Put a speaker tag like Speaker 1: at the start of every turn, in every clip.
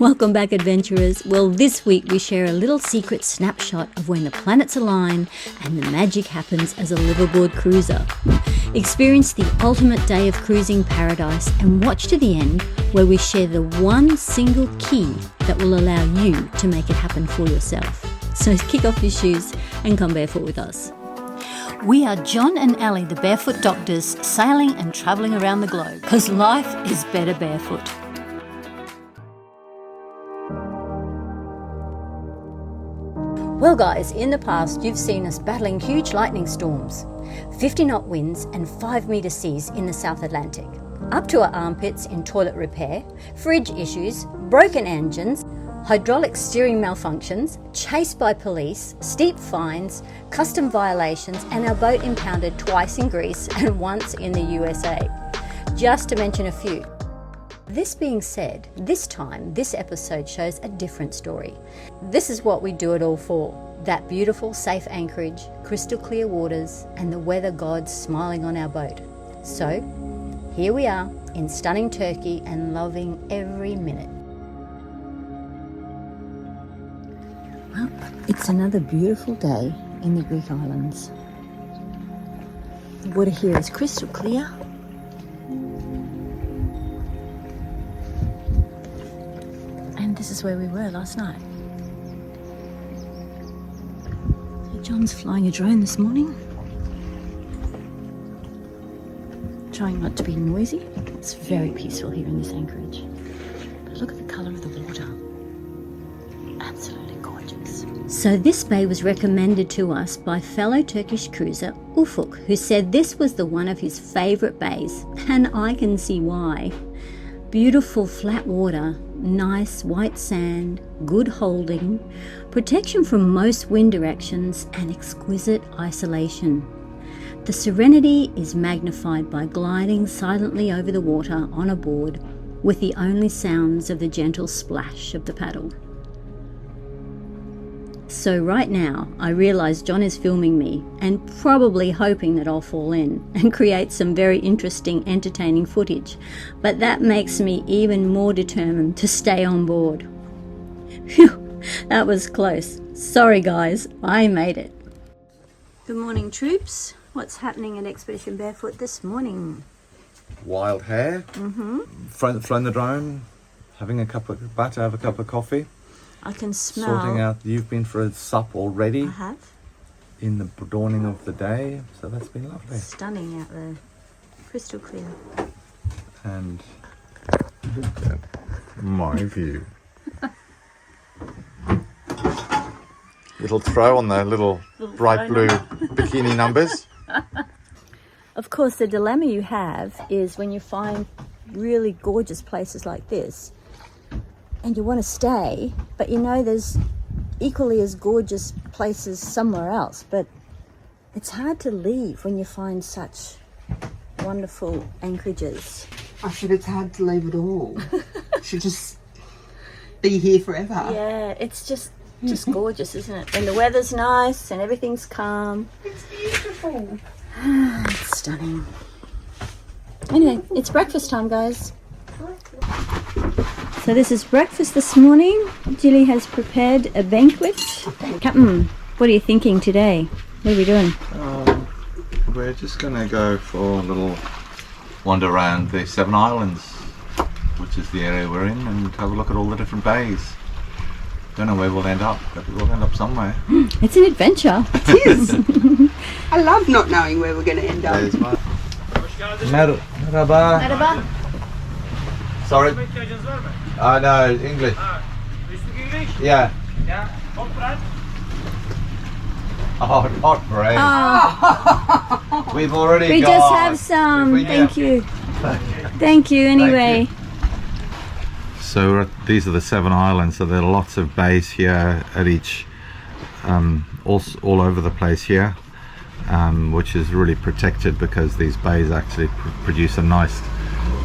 Speaker 1: Welcome back, adventurers. Well, this week we share a little secret snapshot of when the planets align and the magic happens as a liveaboard cruiser. Experience the ultimate day of cruising paradise and watch to the end where we share the one single key that will allow you to make it happen for yourself. So kick off your shoes and come barefoot with us. We are John and Ali, the Barefoot Doctors, sailing and travelling around the globe because life is better barefoot. Well guys, in the past you've seen us battling huge lightning storms, 50-knot winds and 5-metre seas in the South Atlantic, up to our armpits in toilet repair, fridge issues, broken engines, hydraulic steering malfunctions, chased by police, steep fines, custom violations and our boat impounded twice in Greece and once in the USA, just to mention a few. This being said, this time, this episode shows a different story. This is what we do it all for. That beautiful, safe anchorage, crystal clear waters, and the weather gods smiling on our boat. So, here we are in stunning Turkey and loving every minute. Well, it's another beautiful day in the Greek islands. The water here is crystal clear. This is where we were last night. So John's flying a drone this morning. Trying not to be noisy. It's very peaceful here in this anchorage. But look at the colour of the water. Absolutely gorgeous. So this bay was recommended to us by fellow Turkish cruiser Ufuk, who said this was the one of his favourite bays, and I can see why. Beautiful flat water, nice white sand, good holding, protection from most wind directions and exquisite isolation. The serenity is magnified by gliding silently over the water on a board with the only sounds of the gentle splash of the paddle. So right now, I realise John is filming me and probably hoping that I'll fall in and create some very interesting, entertaining footage. But that makes me even more determined to stay on board. Phew, that was close. Sorry guys, I made it. Good morning, troops. What's happening at Expedition Barefoot this morning?
Speaker 2: Wild hare, flown the drone, having a cup of butter, have a cup of coffee.
Speaker 1: I can smell.
Speaker 2: Sorting out, you've been for a sup already.
Speaker 1: I have.
Speaker 2: In the dawning of the day, so that's been lovely.
Speaker 1: Stunning out there. Crystal clear.
Speaker 2: And look at my view. Little throw on the little bright blue bikini numbers.
Speaker 1: Of course, the dilemma you have is when you find really gorgeous places like this, and you want to stay, but you know there's equally as gorgeous places somewhere else, but it's hard to leave when you find such wonderful anchorages.
Speaker 3: I said it's hard to leave at all. Should just be here forever.
Speaker 1: Yeah, it's just gorgeous, isn't it? And the weather's nice and everything's calm.
Speaker 3: It's beautiful.
Speaker 1: It's stunning. Anyway, it's breakfast time, guys. So this is breakfast this morning. Julie has prepared a banquet. Captain, what are you thinking today? What are we doing?
Speaker 2: We're just going to go for a little wander around the 7 Islands, which is the area we're in, and have a look at all the different bays. Don't know where we'll end up, but we'll end up somewhere.
Speaker 1: It's an adventure.
Speaker 3: It is. I love not knowing where we're going to end up.
Speaker 2: Merhaba.
Speaker 1: Merhaba.
Speaker 2: Sorry. No, English.
Speaker 4: You speak English?
Speaker 2: Yeah.
Speaker 4: Yeah. Hot bread?
Speaker 2: Oh, hot bread.
Speaker 1: Oh,
Speaker 2: We've already
Speaker 1: we
Speaker 2: got.
Speaker 1: just have some. Thank you. Thank you anyway.
Speaker 2: So these are the 7 islands, so there are lots of bays here at each, all over the place here, which is really protected because these bays actually produce a nice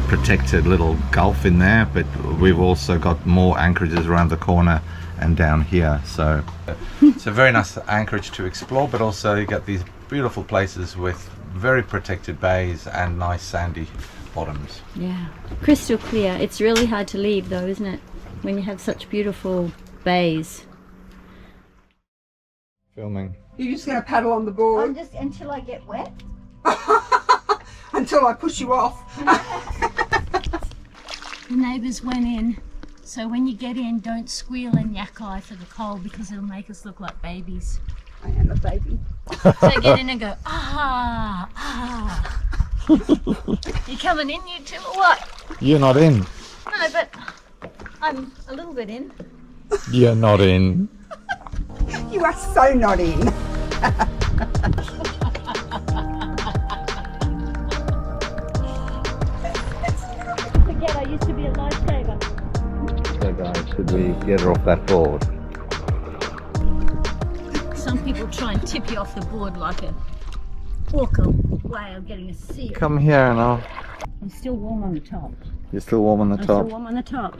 Speaker 2: protected little gulf in there, but we've also got more anchorages around the corner and down here, so it's a very nice anchorage to explore, but also you get these beautiful places with very protected bays and nice sandy bottoms.
Speaker 1: Yeah, crystal clear. It's really hard to leave though, isn't it? when you have such beautiful bays.
Speaker 2: Filming.
Speaker 3: You're just going to paddle on the board
Speaker 1: Just until I get wet.
Speaker 3: until I push you off.
Speaker 1: The neighbours went in, so when you get in, don't squeal and yak-eye for the cold because it'll make us look like babies.
Speaker 3: I am a baby.
Speaker 1: So get in and go, ah, ah. You coming in, you two, or what?
Speaker 2: You're not in.
Speaker 1: No, but I'm a little bit in.
Speaker 2: You're not in.
Speaker 3: You are so not in.
Speaker 1: Forget I used to be a lifesaver.
Speaker 2: So guys, should we get her off that board?
Speaker 1: Some people try and tip you off the board like a orca way of getting a seal.
Speaker 2: Come here and I'll...
Speaker 1: I'm still warm on the top.
Speaker 2: You're still warm on the
Speaker 1: I'm still
Speaker 2: top?
Speaker 1: warm on the top.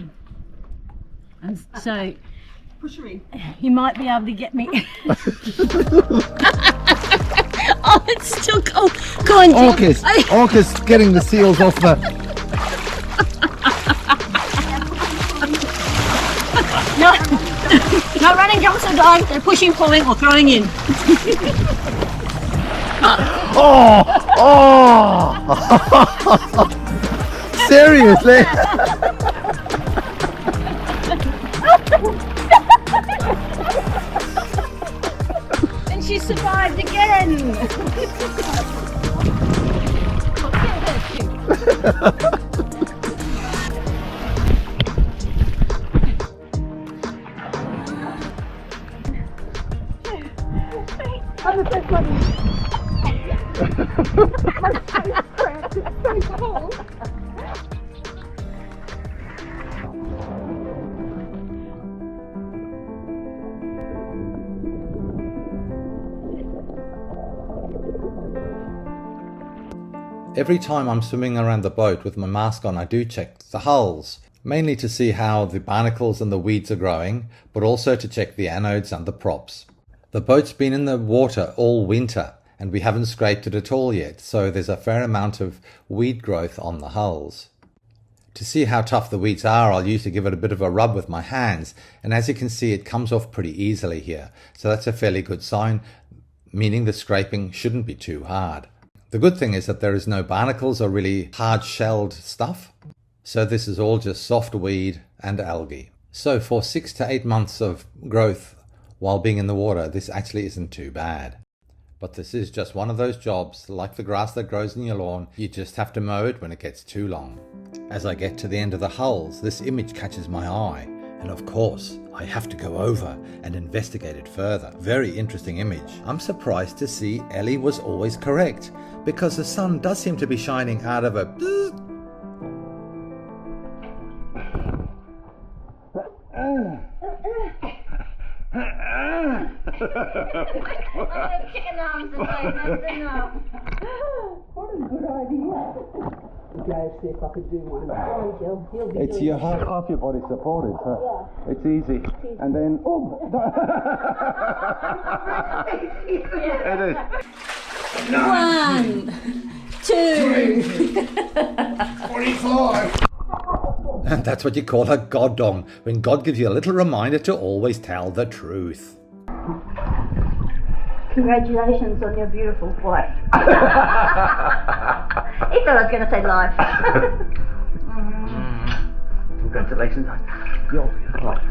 Speaker 1: And so
Speaker 3: Push me.
Speaker 1: you might be able to get me. Oh, it's still cold. Go on, Jim.
Speaker 2: Orcas getting the seals off the...
Speaker 1: No, no running, jumps or dive. They're pushing, pulling, or throwing in.
Speaker 2: Oh! Seriously?
Speaker 1: And she survived again.
Speaker 2: Every time I'm swimming around the boat with my mask on, I do check the hulls, mainly to see how the barnacles and the weeds are growing, but also to check the anodes and the props. The boat's been in the water all winter and we haven't scraped it at all yet, so there's a fair amount of weed growth on the hulls. To see how tough the weeds are, I'll usually give it a bit of a rub with my hands, and as you can see, it comes off pretty easily here, so that's a fairly good sign, meaning the scraping shouldn't be too hard. The good thing is that there is no barnacles or really hard-shelled stuff, so this is all just soft weed and algae. So for 6 to 8 months of growth while being in the water, this actually isn't too bad. But this is just one of those jobs, like the grass that grows in your lawn, you just have to mow it when it gets too long. As I get to the end of the hulls, this image catches my eye, and of course, I have to go over and investigate it further. Very interesting image. I'm surprised to see Ellie was always correct, because the sun does seem to be shining out of a...
Speaker 1: Chicken arms and nothing else.
Speaker 3: What a good idea. Go see if I could do one.
Speaker 1: Oh, Jill, you'll
Speaker 2: It's your half your body supported, so it's easy. And then, oh! It is.
Speaker 1: 1, 2,
Speaker 3: 45.
Speaker 2: And that's what you call a goddong, when God gives you a little reminder to always tell the truth.
Speaker 1: Congratulations on your beautiful wife. He thought I was going to say life.
Speaker 2: Congratulations on your life.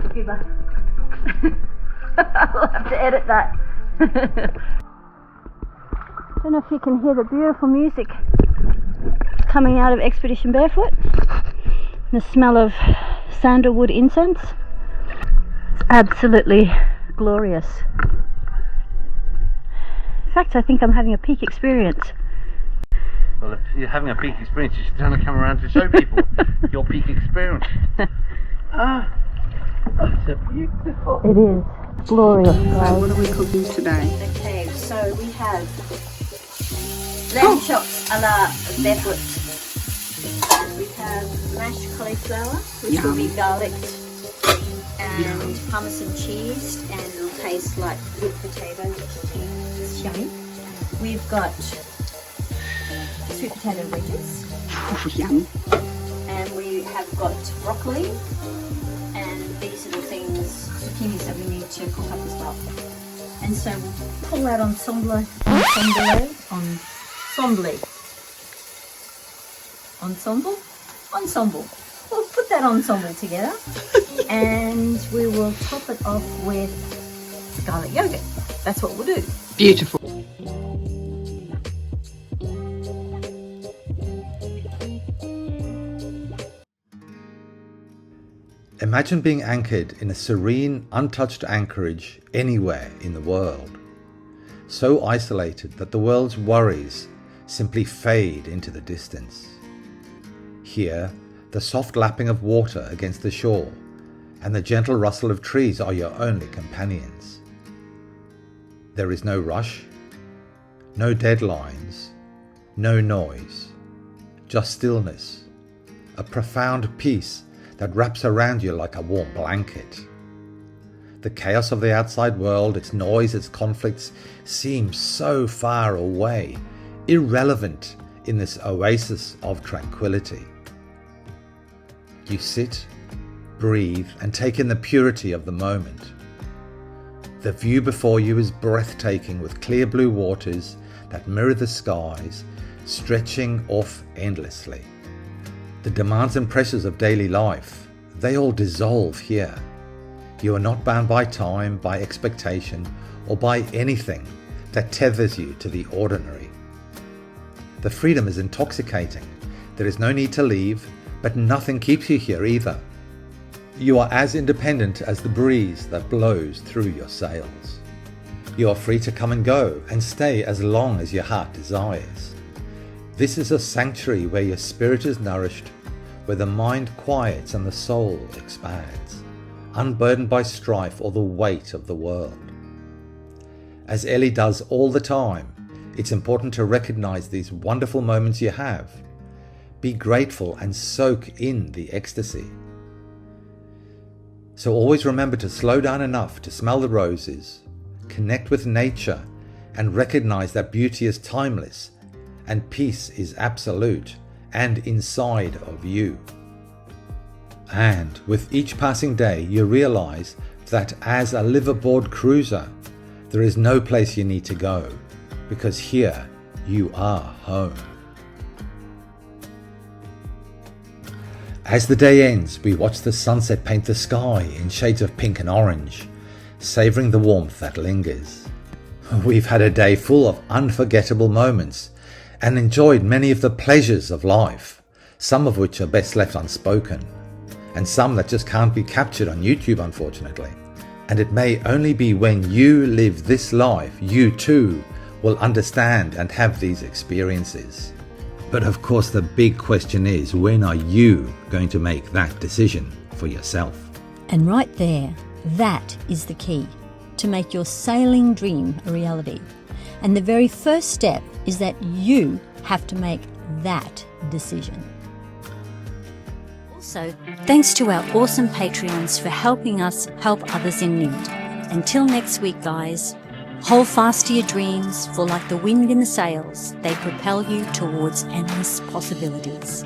Speaker 1: I'll have to edit that. Don't know if you can hear the beautiful music coming out of Expedition Barefoot. The smell of sandalwood incense. It's absolutely glorious. In fact, I think I'm having a peak experience.
Speaker 5: Well, if you're having a peak experience, you should turn and come around to show people your peak experience. It's a beautiful.
Speaker 1: It is glorious,
Speaker 3: So
Speaker 1: guys.
Speaker 3: what are we cooking today?
Speaker 1: Okay, so we have lamb chops a la Leopard. We have mashed cauliflower, which will be garlicked, and parmesan cheese, and it'll taste like whipped potatoes. It's yummy. We've got sweet potato wedges,
Speaker 3: Oh, yum.
Speaker 1: and we have got broccoli and cock up as well. And so we'll pull that ensemble. We'll put that ensemble together and we will top it off with garlic yogurt. That's what we'll do.
Speaker 3: Beautiful.
Speaker 2: Imagine being anchored in a serene, untouched anchorage anywhere in the world. So isolated that the world's worries simply fade into the distance. Here, the soft lapping of water against the shore and the gentle rustle of trees are your only companions. There is no rush, no deadlines, no noise, just stillness, a profound peace that wraps around you like a warm blanket. The chaos of the outside world, its noise, its conflicts, seem so far away, irrelevant in this oasis of tranquility. You sit, breathe, and take in the purity of the moment. The view before you is breathtaking, with clear blue waters that mirror the skies, stretching off endlessly. The demands and pressures of daily life, they all dissolve here. You are not bound by time, by expectation, or by anything that tethers you to the ordinary. The freedom is intoxicating. There is no need to leave, but nothing keeps you here either. You are as independent as the breeze that blows through your sails. You are free to come and go and stay as long as your heart desires. This is a sanctuary where your spirit is nourished, where the mind quiets and the soul expands, unburdened by strife or the weight of the world. As Ellie does all the time, it's important to recognize these wonderful moments you have. Be grateful and soak in the ecstasy. So always remember to slow down enough to smell the roses, connect with nature, and recognize that beauty is timeless and peace is absolute and inside of you. And with each passing day, you realize that as a liveaboard cruiser, there is no place you need to go, because here you are home. As the day ends, we watch the sunset paint the sky in shades of pink and orange, savoring the warmth that lingers. We've had a day full of unforgettable moments and enjoyed many of the pleasures of life, some of which are best left unspoken, and some that just can't be captured on YouTube, unfortunately. And it may only be when you live this life, you too will understand and have these experiences. But of course, the big question is, when are you going to make that decision for yourself?
Speaker 1: And right there, that is the key to make your sailing dream a reality. And the very first step is that you have to make that decision. Also, thanks to our awesome Patreons for helping us help others in need. Until next week, guys, hold fast to your dreams, for like the wind in the sails, they propel you towards endless possibilities.